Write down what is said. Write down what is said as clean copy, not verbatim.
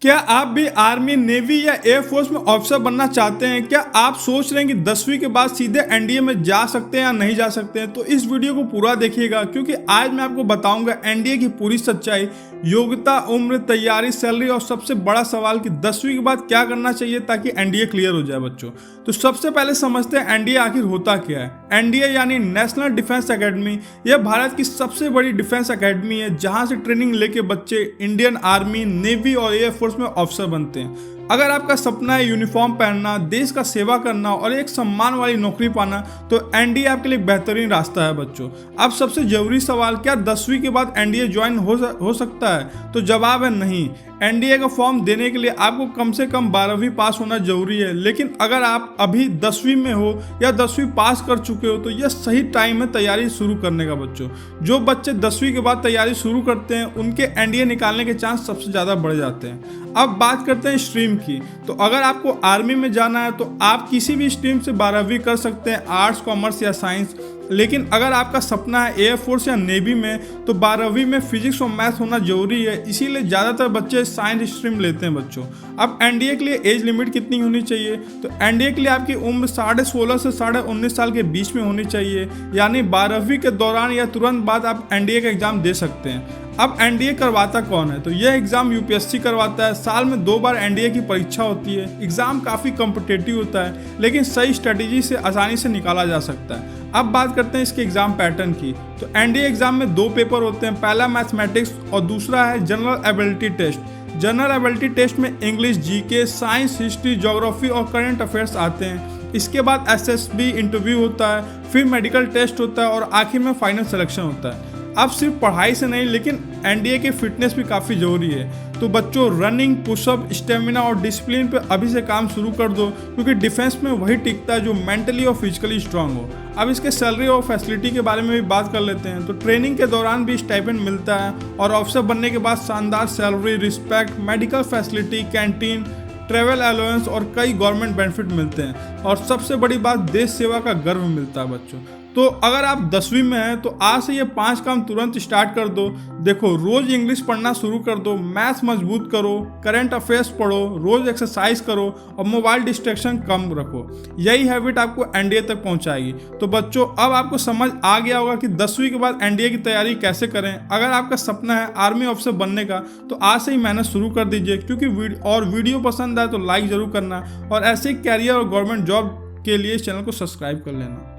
क्या आप भी आर्मी, नेवी या एयरफोर्स में ऑफिसर बनना चाहते हैं? क्या आप सोच रहे हैं कि 10वीं के बाद सीधे एनडीए में जा सकते हैं या नहीं जा सकते हैं? तो इस वीडियो को पूरा देखिएगा क्योंकि आज मैं आपको बताऊंगा एनडीए की पूरी सच्चाई, योग्यता, उम्र, तैयारी, सैलरी और सबसे बड़ा सवाल कि 10वीं के बाद क्या करना चाहिए ताकि एनडीए क्लियर हो जाए बच्चों। तो सबसे पहले समझते हैं एनडीए आखिर होता क्या है। एनडीए यानी नेशनल डिफेंस एकेडमी, यह भारत की सबसे बड़ी डिफेंस एकेडमी है जहां से ट्रेनिंग लेके बच्चे इंडियन आर्मी, नेवी और एयरफोर्स में ऑफिसर बनते हैं। अगर आपका सपना है यूनिफॉर्म पहनना, देश का सेवा करना और एक सम्मान वाली नौकरी पाना, तो एनडीए आपके लिए बेहतरीन रास्ता है बच्चों। अब सबसे जरूरी सवाल, क्या 10वीं के बाद एनडीए ज्वाइन हो सकता है? तो जवाब है नहीं। एनडीए का फॉर्म देने के लिए आपको कम से कम 12वीं पास होना जरूरी है। लेकिन अगर आप अभी 10वीं में हो या 10वीं पास कर चुके हो तो यह सही टाइम है तैयारी शुरू करने का बच्चों। जो बच्चे 10वीं के बाद तैयारी शुरू करते हैं उनके एनडीए निकालने के चांस सबसे ज़्यादा बढ़ जाते हैं। अब बात करते हैं स्ट्रीम की। तो अगर आपको आर्मी में जाना है तो आप किसी भी स्ट्रीम से 12वीं कर सकते हैं, आर्ट्स, कॉमर्स या साइंस। लेकिन अगर आपका सपना है एयरफोर्स या नेवी में तो 12वीं में फिजिक्स और मैथ होना जरूरी है। इसीलिए ज़्यादातर बच्चे साइंस स्ट्रीम लेते हैं बच्चों। अब एनडीए के लिए एज लिमिट कितनी होनी चाहिए? तो एनडीए के लिए आपकी उम्र 16.5 से 19.5 साल के बीच में होनी चाहिए, यानी 12वीं के दौरान या तुरंत बाद आप एनडीए का एग्जाम दे सकते हैं। अब एनडीए करवाता कौन है? तो यह एग्जाम यूपीएससी करवाता है। साल में 2 बार एनडीए की परीक्षा होती है। एग्जाम काफ़ी कॉम्पिटिटिव होता है लेकिन सही स्ट्रेटेजी से आसानी से निकाला जा सकता है। अब बात करते हैं इसके एग्जाम पैटर्न की। तो एनडीए एग्जाम में 2 पेपर होते हैं, पहला मैथमेटिक्स और दूसरा है general ability test. General ability test में English, GK, science, history, geography और करंट अफेयर्स आते हैं। इसके बाद एसएसबी इंटरव्यू होता है, फिर मेडिकल टेस्ट होता है और आखिर में फाइनल सिलेक्शन होता है। अब सिर्फ पढ़ाई से नहीं लेकिन एनडीए की फिटनेस भी काफ़ी ज़रूरी है। तो बच्चों रनिंग, पुशअप, स्टेमिना और डिसिप्लिन पे अभी से काम शुरू कर दो क्योंकि डिफेंस में वही टिकता है जो मेंटली और फिजिकली स्ट्रांग हो। अब इसके सैलरी और फैसिलिटी के बारे में भी बात कर लेते हैं। तो ट्रेनिंग के दौरान भी स्टाइपेंड मिलता है और ऑफिसर बनने के बाद शानदार salary, respect, medical facility, canteen, travel allowance और कई गवर्नमेंट बेनिफिट मिलते हैं। और सबसे बड़ी बात, देश सेवा का गर्व मिलता है बच्चों। तो अगर आप 10वीं में हैं तो आज से ये 5 काम तुरंत स्टार्ट कर दो। देखो, रोज इंग्लिश पढ़ना शुरू कर दो, मैथ्स मजबूत करो, करंट अफेयर्स पढ़ो, रोज एक्सरसाइज करो और मोबाइल डिस्ट्रैक्शन कम रखो। यही हैबिट आपको एनडीए तक पहुंचाएगी। तो बच्चों अब आपको समझ आ गया होगा कि 10वीं के बाद एनडीए की तैयारी कैसे करें। अगर आपका सपना है आर्मी ऑफिसर बनने का तो आज से ही मेहनत शुरू कर दीजिए क्योंकि वीडियो पसंद आए तो लाइक जरूर करना और ऐसे कैरियर और गवर्नमेंट जॉब के लिए चैनल को सब्सक्राइब कर लेना।